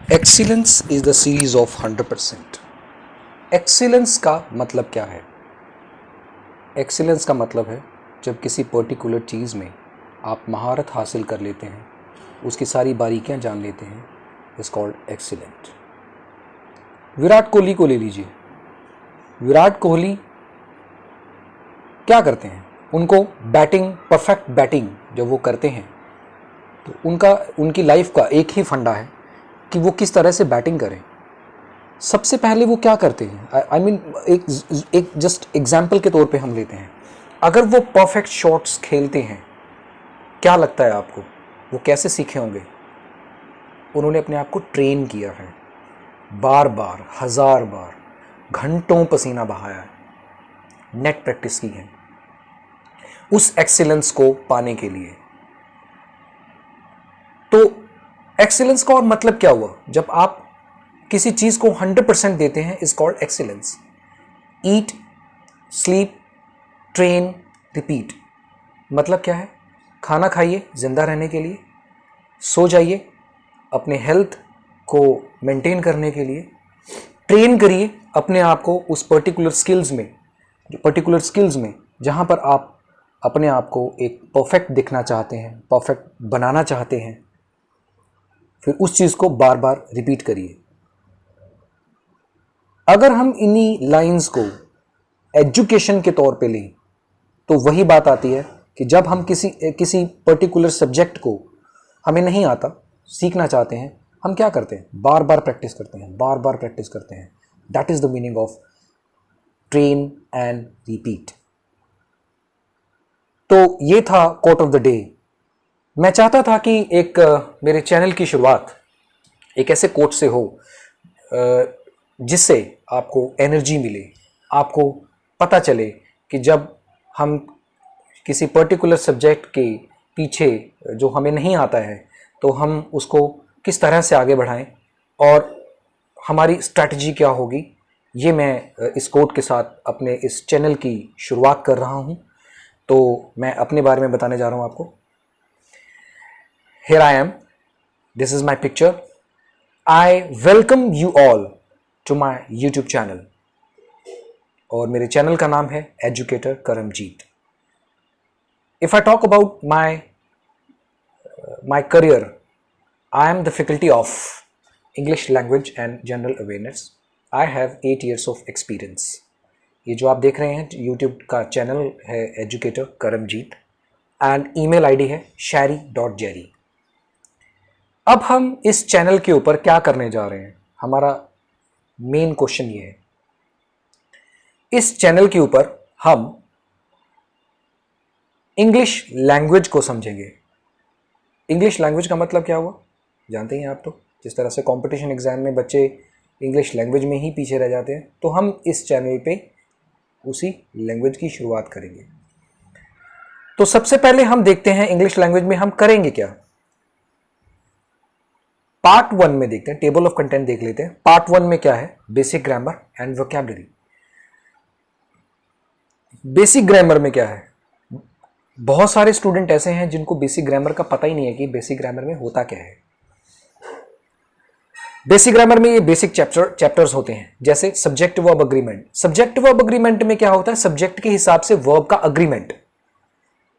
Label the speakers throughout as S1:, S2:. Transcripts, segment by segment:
S1: Excellence is the series of 100%। Excellence का मतलब क्या है? एक्सीलेंस का मतलब है जब किसी पर्टिकुलर चीज़ में आप महारत हासिल कर लेते हैं, उसकी सारी बारीकियां जान लेते हैं, is called excellent. Virat Kohli को ले लीजिए। विराट कोहली क्या करते हैं? उनको बैटिंग, परफेक्ट बैटिंग जब वो करते हैं तो उनकी लाइफ का एक ही फंडा है कि वो किस तरह से बैटिंग करें। सबसे पहले वो क्या करते हैं? आई मीन एक जस्ट एग्जाम्पल के तौर पे हम लेते हैं, अगर वो परफेक्ट शॉट्स खेलते हैं, क्या लगता है आपको वो कैसे सीखे होंगे? उन्होंने अपने आप को ट्रेन किया है, बार बार, हजार बार, घंटों पसीना बहाया है, नेट प्रैक्टिस की है उस एक्सीलेंस को पाने के लिए। तो एक्सीलेंस का और मतलब क्या हुआ? जब आप किसी चीज को 100% देते हैं, is called excellence. Eat, sleep, train, repeat. मतलब क्या है? खाना खाइए जिंदा रहने के लिए, सो जाइए अपने हेल्थ को मेंटेन करने के लिए, ट्रेन करिए अपने आप को उस पर्टिकुलर स्किल्स में जहां पर आप अपने आप को एक परफेक्ट दिखना चाहते हैं, परफेक्ट बनाना चाहते हैं, फिर उस चीज को बार बार रिपीट करिए। अगर हम इन्हीं लाइंस को एजुकेशन के तौर पे लें तो वही बात आती है कि जब हम किसी पर्टिकुलर सब्जेक्ट को हमें नहीं आता, सीखना चाहते हैं, हम क्या करते हैं? बार बार प्रैक्टिस करते हैं, बार बार प्रैक्टिस करते हैं। That is the meaning of train and repeat. तो ये था कोट ऑफ द डे। मैं चाहता था कि एक मेरे चैनल की शुरुआत एक ऐसे कोट से हो जिससे आपको एनर्जी मिले, आपको पता चले कि जब हम किसी पर्टिकुलर सब्जेक्ट के पीछे जो हमें नहीं आता है तो हम उसको किस तरह से आगे बढ़ाएं और हमारी स्ट्रैटेजी क्या होगी। ये मैं इस कोट के साथ अपने इस चैनल की शुरुआत कर रहा हूं। तो मैं अपने बारे में बताने जा रहा हूं आपको। Here I am. This is my picture. I welcome you all to my YouTube channel. और मेरे चैनल का नाम है educator Karamjeet. If I talk about my career, I am the faculty of English language and general awareness. I have 8 years of experience. ये जो आप देख रहे हैं YouTube का चैनल है educator Karamjeet and email ID है shari.jerry। अब हम इस चैनल के ऊपर क्या करने जा रहे हैं? हमारा मेन क्वेश्चन ये है। इस चैनल के ऊपर हम इंग्लिश लैंग्वेज को समझेंगे। इंग्लिश लैंग्वेज का मतलब क्या हुआ? जानते हैं आप। तो जिस तरह से कंपटीशन एग्जाम में बच्चे इंग्लिश लैंग्वेज में ही पीछे रह जाते हैं, तो हम इस चैनल पे उसी लैंग्वेज की शुरुआत करेंगे। तो सबसे पहले हम देखते हैं इंग्लिश लैंग्वेज में हम करेंगे क्या। पार्ट 1 में देखते हैं, टेबल ऑफ कंटेंट देख लेते हैं। पार्ट 1 में क्या है? Basic grammar and vocabulary. Basic grammar में क्या है? बहुत सारे स्टूडेंट ऐसे हैं जिनको बेसिक ग्रामर का पता ही नहीं है कि बेसिक ग्रामर में होता क्या है। बेसिक ग्रामर में ये बेसिक चैप्टर्स होते हैं, जैसे subject verb agreement. Subject verb agreement में क्या होता है? सब्जेक्ट के हिसाब से वर्ब का अग्रीमेंट।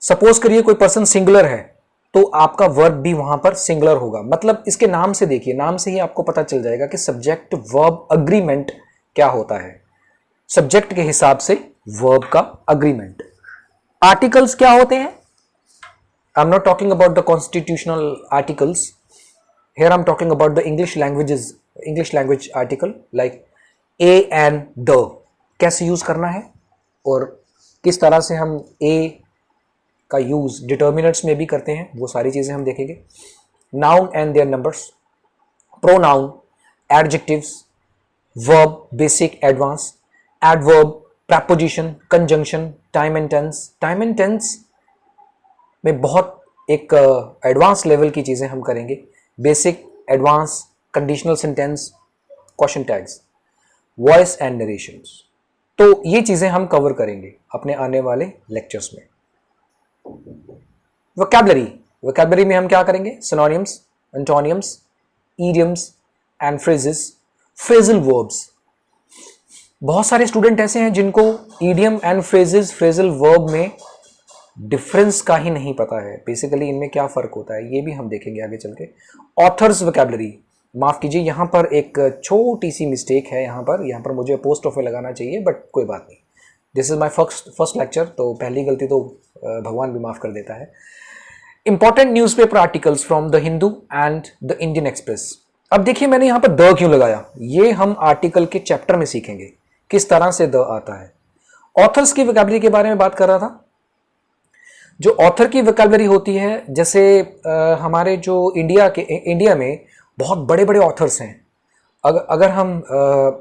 S1: सपोज करिए कोई पर्सन सिंगुलर है तो आपका वर्ब भी वहां पर सिंगुलर होगा। मतलब इसके नाम से देखिए, नाम से ही आपको पता चल जाएगा कि सब्जेक्ट वर्ब अग्रीमेंट क्या होता है। सब्जेक्ट के हिसाब से वर्ब का अग्रीमेंट। आर्टिकल्स क्या होते हैं? I am not talking about the constitutional articles, here I am talking about the English language article like A and the. कैसे यूज करना है और किस तरह से हम ए का यूज डिटर्मिनेंट्स में भी करते हैं, वो सारी चीजें हम देखेंगे। Noun and their numbers, pronoun, adjectives, verb basic advance, adverb, preposition, conjunction, time and tense. Time and tense में बहुत एक एडवांस लेवल की चीजें हम करेंगे। Basic, advance, conditional sentence, question tags, voice and narrations. तो ये चीजें हम कवर करेंगे अपने आने वाले लेक्चर्स में। वोकैबुलरी में हम क्या करेंगे? Synonyms, एंटोनियम्स, idioms, and phrases, phrasal verbs. बहुत सारे स्टूडेंट ऐसे हैं जिनको idiom and phrases, phrasal verb में डिफरेंस का ही नहीं पता है, बेसिकली इनमें क्या फर्क होता है ये भी हम देखेंगे आगे चल के। ऑथर्स वोकैबुलरी, माफ कीजिए यहाँ पर एक छोटी सी मिस्टेक है, यहाँ पर मुझे पोस्ट ऑफ लगाना चाहिए, बट कोई बात नहीं, this is my first lecture, तो पहली गलती तो भगवान भी माफ कर देता है। Important newspaper articles from the Hindu and the Indian express. अब देखिए मैंने यहाँ पर द क्यों लगाया, ये हम आर्टिकल के चैप्टर में सीखेंगे किस तरह से द आता है। ऑथर्स की वोकैबुलरी के बारे में बात कर रहा था। जो ऑथर की वोकैबुलरी होती है, जैसे हमारे जो इंडिया में बहुत बड़े बड़े ऑथर्स हैं। अगर हम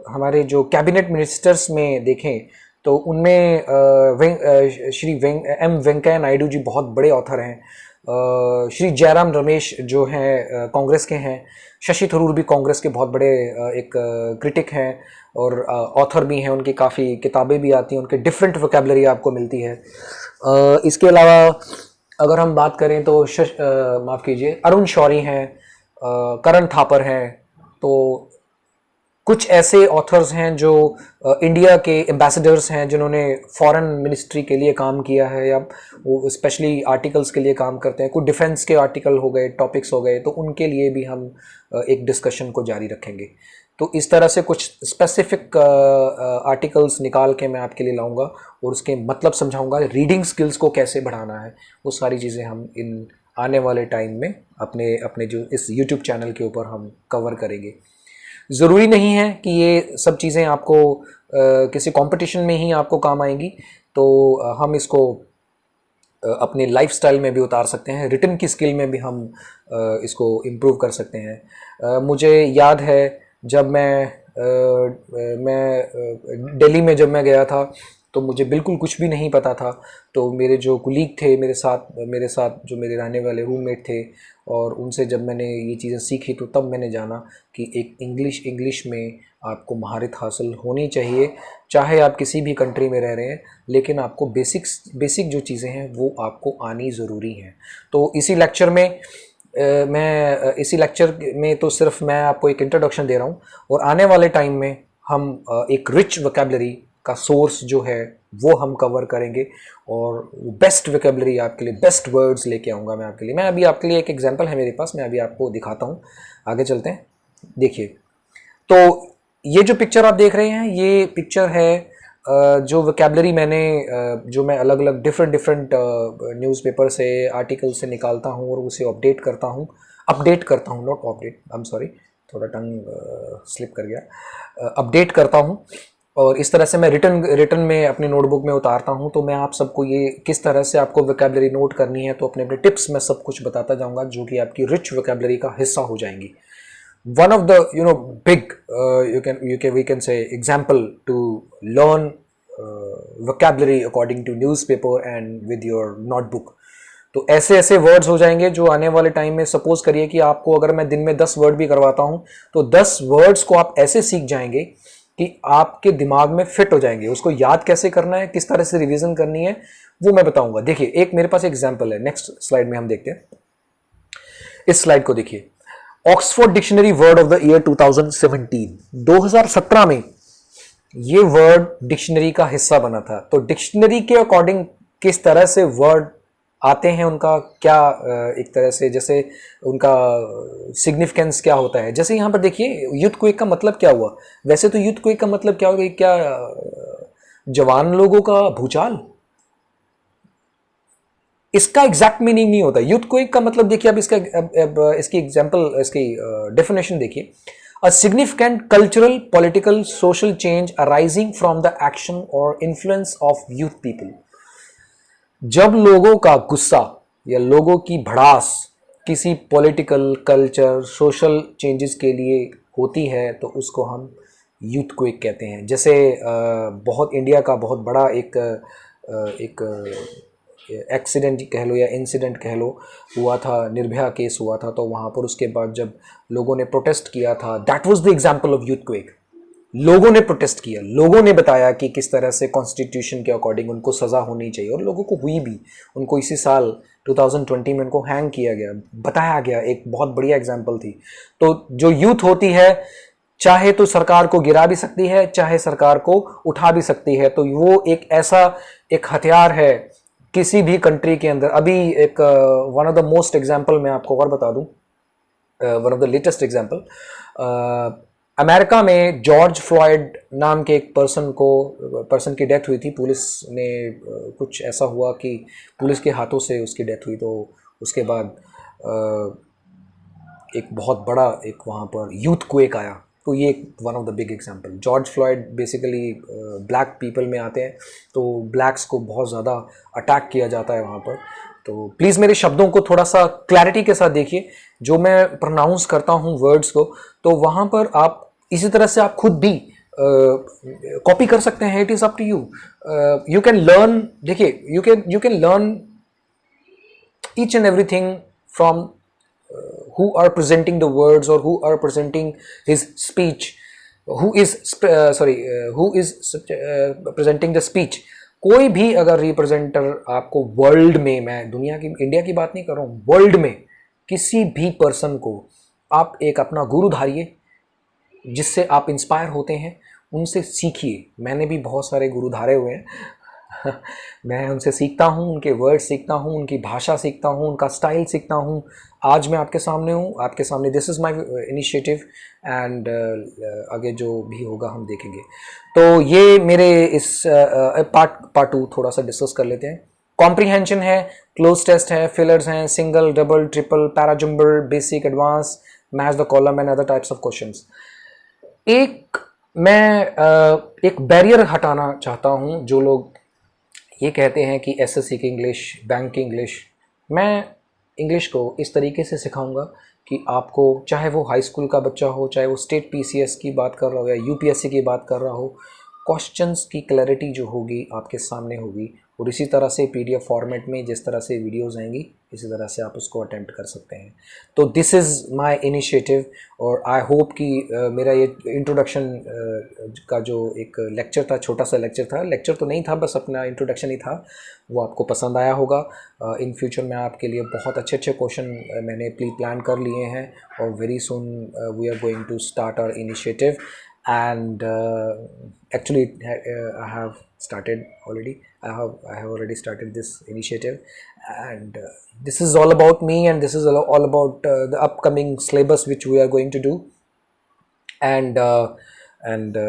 S1: हमारे जो कैबिनेट मिनिस्टर्स में देखें तो उनमें श्री एम वेंकैया नायडू जी बहुत बड़े ऑथर हैं। श्री जयराम रमेश जो हैं कांग्रेस के हैं। शशि थरूर भी कांग्रेस के बहुत बड़े एक क्रिटिक हैं और ऑथर भी हैं, उनकी काफ़ी किताबें भी आती हैं, उनके डिफरेंट वोकैबुलरी आपको मिलती है। इसके अलावा अगर हम बात करें तो माफ़ कीजिए अरुण शौरी हैं, करण थापर हैं, तो कुछ ऐसे ऑथर्स हैं जो इंडिया के एम्बेसडर्स हैं जिन्होंने फॉरेन मिनिस्ट्री के लिए काम किया है या वो स्पेशली आर्टिकल्स के लिए काम करते हैं। कुछ डिफेंस के आर्टिकल हो गए, टॉपिक्स हो गए, तो उनके लिए भी हम एक डिस्कशन को जारी रखेंगे। तो इस तरह से कुछ स्पेसिफिक आर्टिकल्स निकाल के मैं आपके लिए लाऊंगा और उसके मतलब समझाऊंगा। रीडिंग स्किल्स को कैसे बढ़ाना है वो सारी चीज़ें हम इन आने वाले टाइम में अपने जो इस यूट्यूब चैनल के ऊपर हम कवर करेंगे। ज़रूरी नहीं है कि ये सब चीज़ें आपको किसी कंपटीशन में ही आपको काम आएंगी, तो हम इसको अपने लाइफस्टाइल में भी उतार सकते हैं, रिटन की स्किल में भी हम इसको इम्प्रूव कर सकते हैं। मुझे याद है जब मैं दिल्ली में जब मैं गया था तो मुझे बिल्कुल कुछ भी नहीं पता था। तो मेरे जो कुलीग थे मेरे साथ जो मेरे रहने वाले रूममेट थे, और उनसे जब मैंने ये चीज़ें सीखी तो तब मैंने जाना कि एक इंग्लिश में आपको महारत हासिल होनी चाहिए, चाहे आप किसी भी कंट्री में रह रहे हैं, लेकिन आपको बेसिक जो चीज़ें हैं वो आपको आनी ज़रूरी हैं। तो इसी लेक्चर में तो सिर्फ मैं आपको एक इंट्रोडक्शन दे रहा हूँ, और आने वाले टाइम में हम एक रिच वोकैबुलरी का सोर्स जो है वो हम कवर करेंगे, और बेस्ट वोकैबुलरी आपके लिए, बेस्ट वर्ड्स लेके आऊँगा मैं आपके लिए। मैं अभी आपके लिए एक एग्जांपल है मेरे पास, मैं अभी आपको दिखाता हूँ। आगे चलते हैं। देखिए, तो ये जो पिक्चर आप देख रहे हैं ये पिक्चर है जो वोकैबुलरी जो मैं अलग अलग डिफरेंट न्यूज़पेपर से, आर्टिकल से निकालता हूँ और उसे अपडेट करता हूँ, not update, I am sorry, थोड़ा टंग स्लिप कर गया, अपडेट करता हूँ, और इस तरह से मैं रिटन में अपनी नोटबुक में उतारता हूँ। तो मैं आप सबको ये किस तरह से आपको वोकैबुलरी नोट करनी है, तो अपने टिप्स में सब कुछ बताता जाऊँगा जो कि आपकी रिच वोकैबुलरी का हिस्सा हो जाएंगी। One of the big we can say example to learn vocabulary according to newspaper and with your notebook। तो ऐसे वर्ड्स हो जाएंगे जो आने वाले टाइम में, सपोज करिए कि आपको अगर मैं दिन में 10 वर्ड भी करवाता हूं तो 10 वर्ड्स को आप ऐसे सीख जाएंगे कि आपके दिमाग में फिट हो जाएंगे। उसको याद कैसे करना है, किस तरह से रिवीजन करनी है, वो मैं बताऊंगा। देखिए, एक मेरे पास एग्जाम्पल है, नेक्स्ट स्लाइड में हम देखते हैं। इस स्लाइड को देखिए, Oxford dictionary word of the year 2017 में ये वर्ड डिक्शनरी का हिस्सा बना था। तो डिक्शनरी के अकॉर्डिंग किस तरह से वर्ड आते हैं, उनका क्या एक तरह से जैसे उनका सिग्निफिकेंस क्या होता है। जैसे यहाँ पर देखिए, यूथ क्विक का मतलब क्या हुआ। वैसे तो यूथ क्विक का मतलब क्या होगा, क्या जवान लोगों का भूचाल, इसका एग्जैक्ट मीनिंग नहीं होता। यूथ क्विक का मतलब देखिए, अब इसकी एग्जांपल, इसकी डेफिनेशन देखिए। A significant cultural, political, social change arising from the action और इन्फ्लुएंस ऑफ यूथ पीपल। जब लोगों का गुस्सा या लोगों की भड़ास किसी पॉलिटिकल, कल्चर, सोशल चेंजेस के लिए होती है तो उसको हम यूथ क्विक कहते हैं। जैसे बहुत इंडिया का बहुत बड़ा एक एक्सीडेंट कह लो या इंसिडेंट कह लो हुआ था, निर्भया केस हुआ था। तो वहाँ पर उसके बाद जब लोगों ने प्रोटेस्ट किया था, that was the example of youth quick. लोगों ने प्रोटेस्ट किया, लोगों ने बताया कि किस तरह से कॉन्स्टिट्यूशन के अकॉर्डिंग उनको सज़ा होनी चाहिए, और लोगों को हुई भी। उनको इसी साल 2020 में उनको हैंग किया गया, बताया गया, एक बहुत बढ़िया एग्जाम्पल थी। तो जो यूथ होती है चाहे तो सरकार को गिरा भी सकती है, चाहे सरकार को उठा भी सकती है। तो वो एक ऐसा एक हथियार है किसी भी कंट्री के अंदर। अभी एक one of the most example मैं आपको और बता दूं, one of the latest example, America में जॉर्ज फ्लॉयड नाम के एक पर्सन की डेथ हुई थी। पुलिस ने कुछ ऐसा हुआ कि पुलिस के हाथों से उसकी डेथ हुई। तो उसके बाद एक बहुत बड़ा एक वहाँ पर यूथ क्वेक आया। तो ये one of the big example. George Floyd basically black people में आते हैं, तो ब्लैक्स को बहुत ज़्यादा अटैक किया जाता है वहाँ पर। तो प्लीज़ मेरे शब्दों को थोड़ा सा क्लैरिटी के साथ देखिए, जो मैं प्रोनाउंस करता हूँ वर्ड्स को, तो वहाँ पर आप इसी तरह से आप खुद भी कॉपी कर सकते हैं। It is up to you. You can learn, देखिए you can learn each and everything from who are presenting the words or who are presenting his speech, who is presenting the speech। कोई भी अगर रिप्रेजेंटर आपको world में, मैं दुनिया की, India की बात नहीं कर रहा हूँ, वर्ल्ड में किसी भी पर्सन को आप एक अपना गुरु धारिए जिससे आप इंस्पायर होते हैं, उनसे सीखिए। मैंने भी बहुत सारे गुरु धारे हुए हैं मैं उनसे सीखता हूँ, उनके वर्ड सीखता हूँ, उनकी भाषा सीखता हूँ, उनका स्टाइल सीखता हूँ। आज मैं आपके सामने हूँ, आपके सामने। This is my initiative and आगे जो भी होगा हम देखेंगे। तो ये मेरे इस पार्ट 2 थोड़ा सा डिस्कस कर लेते हैं। कॉम्प्रीहेंशन है, क्लोज टेस्ट है, फिलर्स हैं, single, double, triple, parajumble, basic, advance, match the column and other types of questions. मैं एक बैरियर हटाना चाहता हूँ। जो लोग ये कहते हैं कि एसएससी की इंग्लिश, बैंक की इंग्लिश, मैं इंग्लिश को इस तरीके से सिखाऊंगा कि आपको, चाहे वो हाई स्कूल का बच्चा हो, चाहे वो स्टेट पीसीएस की बात कर रहा हो या यूपीएससी की बात कर रहा हो, क्वेश्चंस की क्लैरिटी जो होगी आपके सामने होगी। और इसी तरह से पीडीएफ फॉर्मेट में जिस तरह से वीडियोस आएंगी, इसी तरह से आप उसको अटेम्प्ट कर सकते हैं। तो दिस इज़ माय इनिशिएटिव। और आई होप कि मेरा ये इंट्रोडक्शन का जो एक लेक्चर था, छोटा सा लेक्चर तो नहीं था, बस अपना इंट्रोडक्शन ही था, वो आपको पसंद आया होगा। इन फ्यूचर में आपके लिए बहुत अच्छे क्वेश्चन मैंने प्लान कर लिए हैं, और very soon we are going to start our initiative. And actually I have started already. I have already started this initiative, and this is all about me, and this is all about the upcoming syllabus which we are going to do. And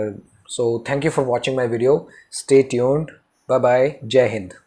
S1: so thank you for watching my video. Stay tuned. Bye bye. Jai Hind.